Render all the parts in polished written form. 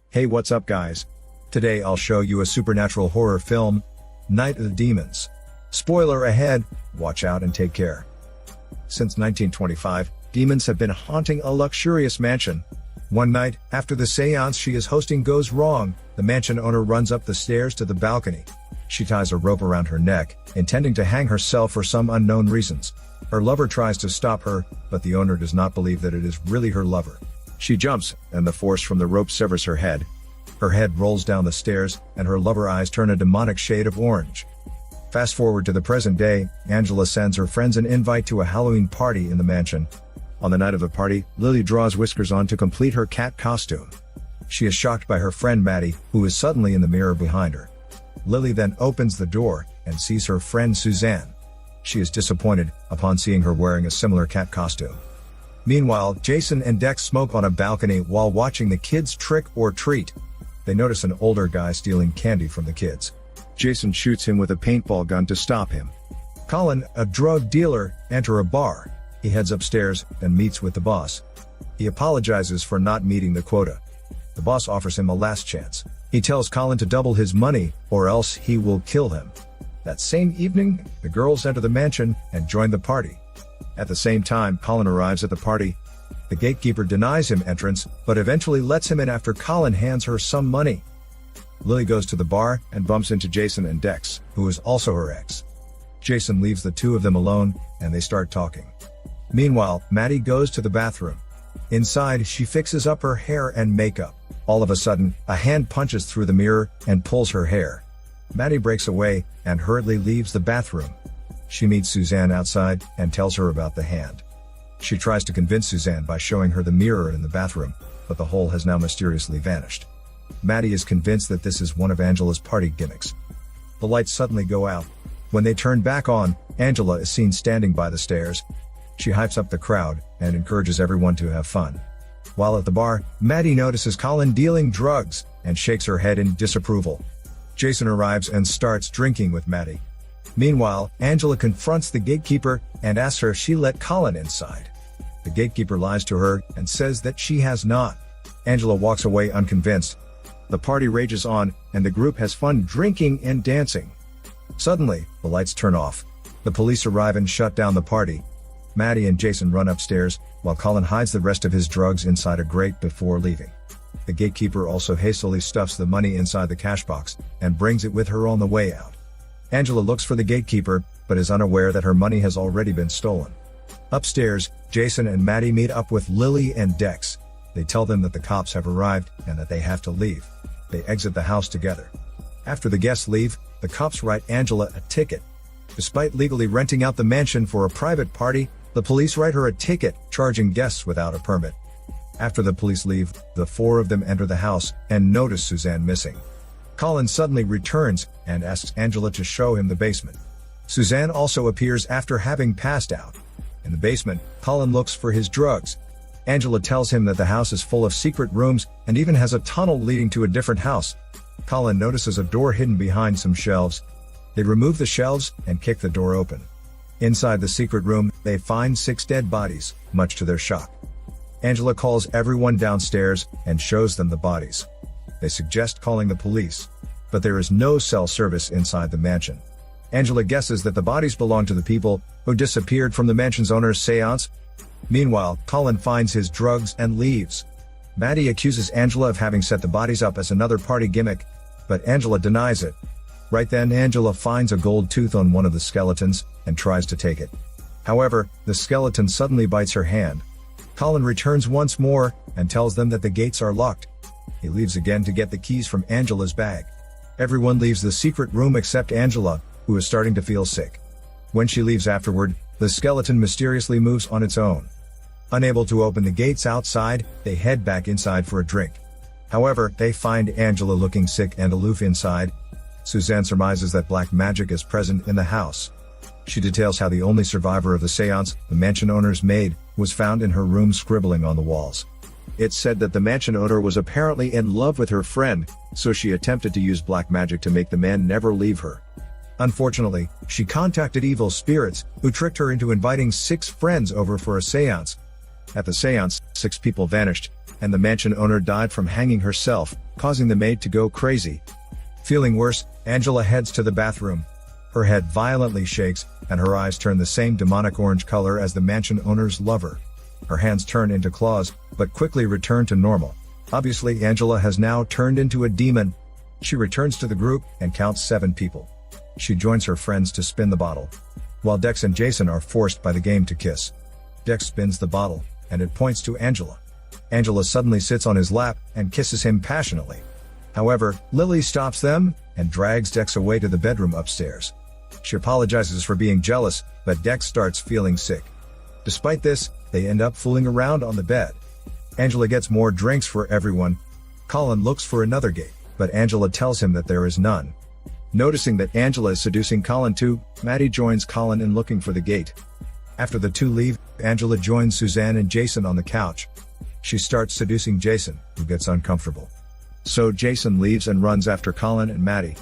Hey, what's up guys? Today I'll show you a supernatural horror film, Night of the Demons. Spoiler ahead, watch out and take care. Since 1925, demons have been haunting a luxurious mansion. One night, after the seance she is hosting goes wrong, the mansion owner runs up the stairs to the balcony. She ties a rope around her neck, intending to hang herself for some unknown reasons. Her lover tries to stop her, but the owner does not believe that it is really her lover. She jumps, and the force from the rope severs her head. Her head rolls down the stairs, and her lover's eyes turn a demonic shade of orange. Fast forward to the present day, Angela sends her friends an invite to a Halloween party in the mansion. On the night of the party, Lily draws whiskers on to complete her cat costume. She is shocked by her friend Maddie, who is suddenly in the mirror behind her. Lily then opens the door, and sees her friend Suzanne. She is disappointed, upon seeing her wearing a similar cat costume. Meanwhile, Jason and Dex smoke on a balcony while watching the kids trick or treat. They notice an older guy stealing candy from the kids. Jason shoots him with a paintball gun to stop him. Colin, a drug dealer, enters a bar. He heads upstairs and meets with the boss. He apologizes for not meeting the quota. The boss offers him a last chance. He tells Colin to double his money, or else he will kill him. That same evening, the girls enter the mansion and join the party. At the same time, Colin arrives at the party. The gatekeeper denies him entrance, but eventually lets him in after Colin hands her some money. Lily goes to the bar and bumps into Jason and Dex, who is also her ex. Jason leaves the two of them alone, and they start talking. Meanwhile, Maddie goes to the bathroom. Inside, she fixes up her hair and makeup. All of a sudden, a hand punches through the mirror and pulls her hair. Maddie breaks away and hurriedly leaves the bathroom. She meets Suzanne outside and tells her about the hand. She tries to convince Suzanne by showing her the mirror in the bathroom, but the hole has now mysteriously vanished. Maddie is convinced that this is one of Angela's party gimmicks. The lights suddenly go out. When they turn back on, Angela is seen standing by the stairs. She hypes up the crowd and encourages everyone to have fun. While at the bar, Maddie notices Colin dealing drugs and shakes her head in disapproval. Jason arrives and starts drinking with Maddie. Meanwhile, Angela confronts the gatekeeper and asks her if she let Colin inside. The gatekeeper lies to her and says that she has not. Angela walks away unconvinced. The party rages on, and the group has fun drinking and dancing. Suddenly, the lights turn off. The police arrive and shut down the party. Maddie and Jason run upstairs, while Colin hides the rest of his drugs inside a grate before leaving. The gatekeeper also hastily stuffs the money inside the cash box, and brings it with her on the way out. Angela looks for the gatekeeper, but is unaware that her money has already been stolen. Upstairs, Jason and Maddie meet up with Lily and Dex. They tell them that the cops have arrived, and that they have to leave. They exit the house together. After the guests leave, the cops write Angela a ticket. Despite legally renting out the mansion for a private party, the police write her a ticket, charging guests without a permit. After the police leave, the four of them enter the house, and notice Suzanne missing. Colin suddenly returns, and asks Angela to show him the basement. Suzanne also appears after having passed out. In the basement, Colin looks for his drugs. Angela tells him that the house is full of secret rooms, and even has a tunnel leading to a different house. Colin notices a door hidden behind some shelves. They remove the shelves, and kick the door open. Inside the secret room, they find 6 dead bodies, much to their shock. Angela calls everyone downstairs, and shows them the bodies. They suggest calling the police, but there is no cell service inside the mansion. Angela guesses that the bodies belong to the people who disappeared from the mansion's owner's seance. Meanwhile, Colin finds his drugs and leaves. Maddie accuses Angela of having set the bodies up as another party gimmick, but Angela denies it. Right then, Angela finds a gold tooth on one of the skeletons, and tries to take it. However, the skeleton suddenly bites her hand. Colin returns once more, and tells them that the gates are locked. He leaves again to get the keys from Angela's bag. Everyone leaves the secret room except Angela, who is starting to feel sick. When she leaves afterward, the skeleton mysteriously moves on its own. Unable to open the gates outside, they head back inside for a drink. However, they find Angela looking sick and aloof inside. Suzanne surmises that black magic is present in the house. She details how the only survivor of the seance, the mansion owner's maid, was found in her room scribbling on the walls. It's said that the mansion owner was apparently in love with her friend, so she attempted to use black magic to make the man never leave her. Unfortunately, she contacted evil spirits, who tricked her into inviting 6 friends over for a seance. At the seance, 6 people vanished, and the mansion owner died from hanging herself, causing the maid to go crazy. Feeling worse, Angela heads to the bathroom. Her head violently shakes, and her eyes turn the same demonic orange color as the mansion owner's lover. Her hands turn into claws, but quickly return to normal. Obviously, Angela has now turned into a demon. She returns to the group and counts 7 people. She joins her friends to spin the bottle, while Dex and Jason are forced by the game to kiss. Dex spins the bottle, and it points to Angela. Angela suddenly sits on his lap and kisses him passionately. However, Lily stops them and drags Dex away to the bedroom upstairs. She apologizes for being jealous, but Dex starts feeling sick. Despite this, they end up fooling around on the bed. Angela gets more drinks for everyone. Colin looks for another gate, but Angela tells him that there is none. Noticing that Angela is seducing Colin too, Maddie joins Colin in looking for the gate. After the two leave, Angela joins Suzanne and Jason on the couch. She starts seducing Jason, who gets uncomfortable. So Jason leaves and runs after Colin and Maddie.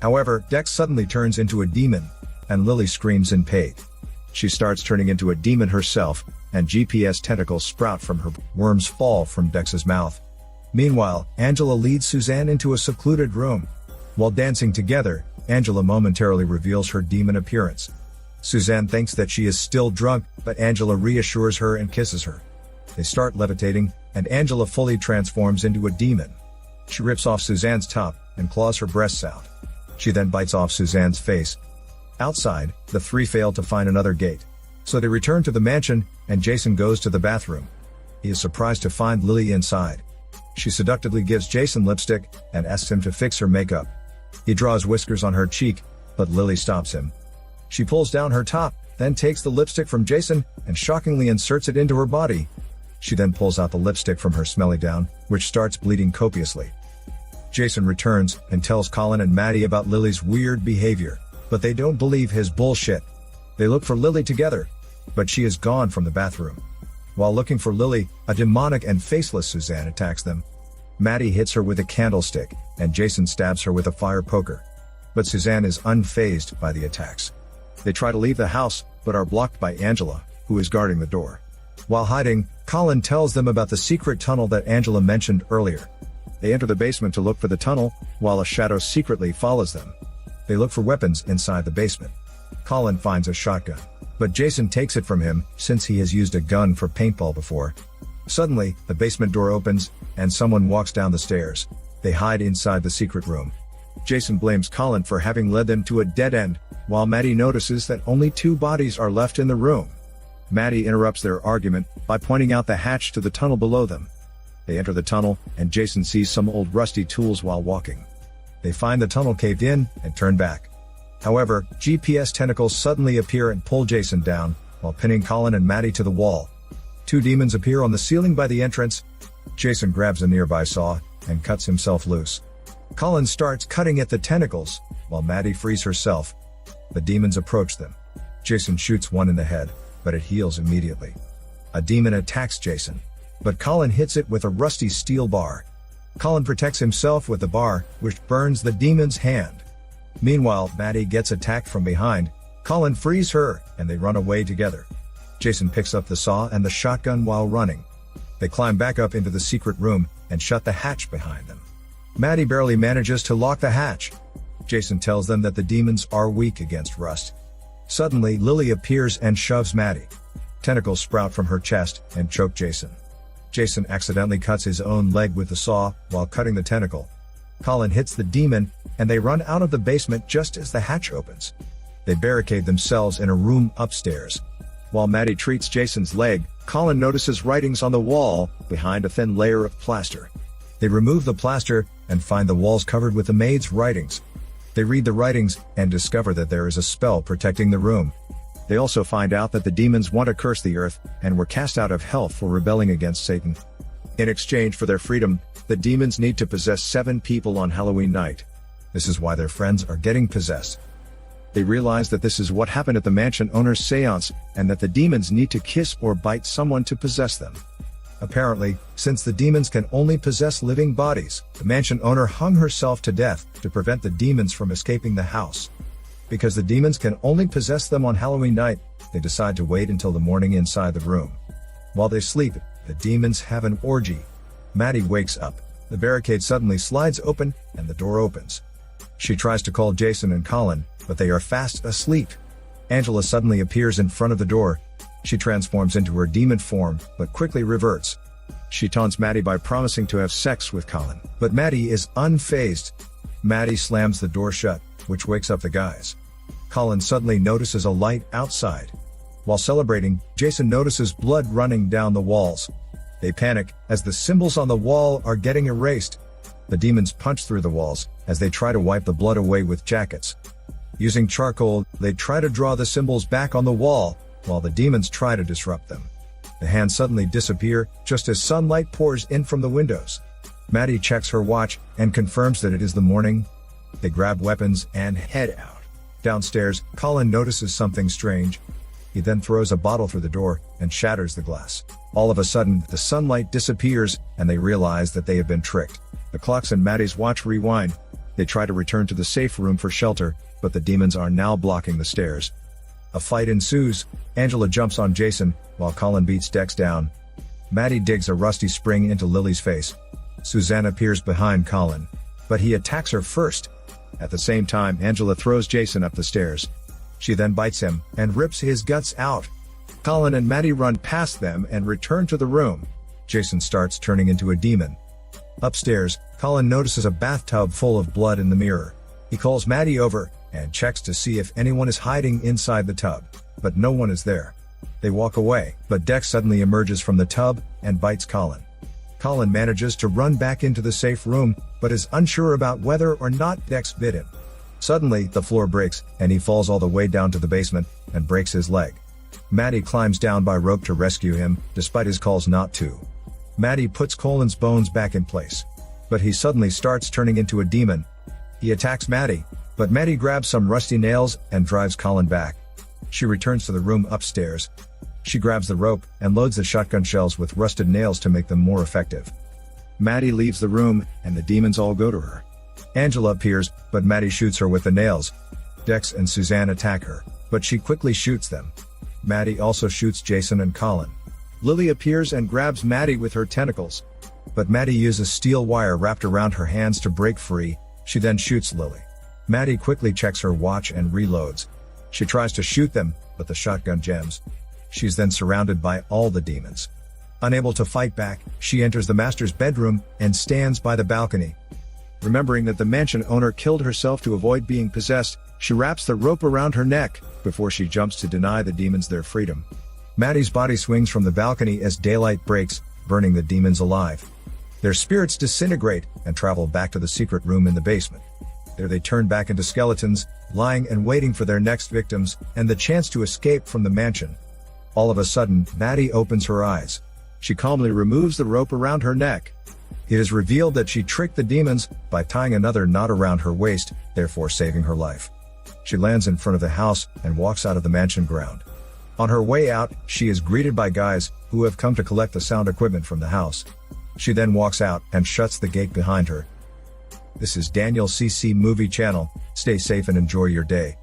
However, Dex suddenly turns into a demon, and Lily screams in pain. She starts turning into a demon herself, and GPS tentacles sprout from her. Worms fall from Dex's mouth. Meanwhile, Angela leads Suzanne into a secluded room. While dancing together, Angela momentarily reveals her demon appearance. Suzanne thinks that she is still drunk, but Angela reassures her and kisses her. They start levitating, and Angela fully transforms into a demon. She rips off Suzanne's top and claws her breasts out. She then bites off Suzanne's face. Outside, the 3 fail to find another gate. So they return to the mansion, and Jason goes to the bathroom. He is surprised to find Lily inside. She seductively gives Jason lipstick and asks him to fix her makeup. He draws whiskers on her cheek, but Lily stops him. She pulls down her top, then takes the lipstick from Jason and shockingly inserts it into her body. She then pulls out the lipstick from her smelly gown, which starts bleeding copiously. Jason returns and tells Colin and Maddie about Lily's weird behavior, but they don't believe his bullshit. They look for Lily together, but she is gone from the bathroom. While looking for Lily, a demonic and faceless Suzanne attacks them. Maddie hits her with a candlestick, and Jason stabs her with a fire poker. But Suzanne is unfazed by the attacks. They try to leave the house, but are blocked by Angela, who is guarding the door. While hiding, Colin tells them about the secret tunnel that Angela mentioned earlier. They enter the basement to look for the tunnel, while a shadow secretly follows them. They look for weapons inside the basement. Colin finds a shotgun, but Jason takes it from him since he has used a gun for paintball before. Suddenly, the basement door opens, and someone walks down the stairs. They hide inside the secret room. Jason blames Colin for having led them to a dead end, while Maddie notices that only 2 bodies are left in the room. Maddie interrupts their argument by pointing out the hatch to the tunnel below them. They enter the tunnel, and Jason sees some old rusty tools while walking. They find the tunnel caved in and turn back. However, GPS tentacles suddenly appear and pull Jason down, while pinning Colin and Maddie to the wall. 2 demons appear on the ceiling by the entrance. Jason grabs a nearby saw and cuts himself loose. Colin starts cutting at the tentacles, while Maddie frees herself. The demons approach them. Jason shoots one in the head, but it heals immediately. A demon attacks Jason, but Colin hits it with a rusty steel bar. Colin protects himself with the bar, which burns the demon's hand. Meanwhile, Maddie gets attacked from behind. Colin frees her, and they run away together. Jason picks up the saw and the shotgun while running. They climb back up into the secret room and shut the hatch behind them. Maddie barely manages to lock the hatch. Jason tells them that the demons are weak against rust. Suddenly, Lily appears and shoves Maddie. Tentacles sprout from her chest and choke Jason. Jason accidentally cuts his own leg with the saw while cutting the tentacle. Colin hits the demon, and they run out of the basement just as the hatch opens. They barricade themselves in a room upstairs. While Maddie treats Jason's leg, Colin notices writings on the wall behind a thin layer of plaster. They remove the plaster and find the walls covered with the maid's writings. They read the writings and discover that there is a spell protecting the room. They also find out that the demons want to curse the earth and were cast out of hell for rebelling against Satan. In exchange for their freedom, the demons need to possess 7 people on Halloween night. This is why their friends are getting possessed. They realize that this is what happened at the mansion owner's seance, and that the demons need to kiss or bite someone to possess them. Apparently, since the demons can only possess living bodies, the mansion owner hung herself to death to prevent the demons from escaping the house. Because the demons can only possess them on Halloween night, they decide to wait until the morning inside the room. While they sleep, the demons have an orgy. Maddie wakes up. The barricade suddenly slides open, and the door opens. She tries to call Jason and Colin, but they are fast asleep. Angela suddenly appears in front of the door. She transforms into her demon form, but quickly reverts. She taunts Maddie by promising to have sex with Colin, but Maddie is unfazed. Maddie slams the door shut, which wakes up the guys. Colin suddenly notices a light outside. While celebrating, Jason notices blood running down the walls. They panic, as the symbols on the wall are getting erased. The demons punch through the walls, as they try to wipe the blood away with jackets. Using charcoal, they try to draw the symbols back on the wall, while the demons try to disrupt them. The hands suddenly disappear, just as sunlight pours in from the windows. Maddie checks her watch, and confirms that it is the morning. They grab weapons, and head out. Downstairs, Colin notices something strange. He then throws a bottle through the door, and shatters the glass. All of a sudden, the sunlight disappears, and they realize that they have been tricked. The clocks in Maddie's watch rewind. They try to return to the safe room for shelter, but the demons are now blocking the stairs. A fight ensues. Angela jumps on Jason, while Colin beats Dex down. Maddie digs a rusty spring into Lily's face. Suzanne appears behind Colin, but he attacks her first. At the same time, Angela throws Jason up the stairs. She then bites him, and rips his guts out. Colin and Maddie run past them and return to the room. Jason starts turning into a demon. Upstairs, Colin notices a bathtub full of blood in the mirror. He calls Maddie over, and checks to see if anyone is hiding inside the tub, but no one is there. They walk away, but Dex suddenly emerges from the tub, and bites Colin. Colin manages to run back into the safe room, but is unsure about whether or not Dex bit him. Suddenly, the floor breaks, and he falls all the way down to the basement, and breaks his leg. Maddie climbs down by rope to rescue him, despite his calls not to. Maddie puts Colin's bones back in place. But he suddenly starts turning into a demon. He attacks Maddie, but Maddie grabs some rusty nails, and drives Colin back. She returns to the room upstairs. She grabs the rope, and loads the shotgun shells with rusted nails to make them more effective. Maddie leaves the room, and the demons all go to her. Angela appears, but Maddie shoots her with the nails. Dex and Suzanne attack her, but she quickly shoots them. Maddie also shoots Jason and Colin. Lily appears and grabs Maddie with her tentacles. But Maddie uses steel wire wrapped around her hands to break free. She then shoots Lily. Maddie quickly checks her watch and reloads. She tries to shoot them, but the shotgun jams. She's then surrounded by all the demons. Unable to fight back, she enters the master's bedroom, and stands by the balcony. Remembering that the mansion owner killed herself to avoid being possessed, she wraps the rope around her neck, before she jumps to deny the demons their freedom. Maddie's body swings from the balcony as daylight breaks, burning the demons alive. Their spirits disintegrate, and travel back to the secret room in the basement. There they turn back into skeletons, lying and waiting for their next victims, and the chance to escape from the mansion. All of a sudden, Maddie opens her eyes. She calmly removes the rope around her neck. It is revealed that she tricked the demons by tying another knot around her waist, therefore saving her life. She lands in front of the house, and walks out of the mansion ground. On her way out, she is greeted by guys, who have come to collect the sound equipment from the house. She then walks out, and shuts the gate behind her. This is Daniel CC Movie Channel. Stay safe and enjoy your day.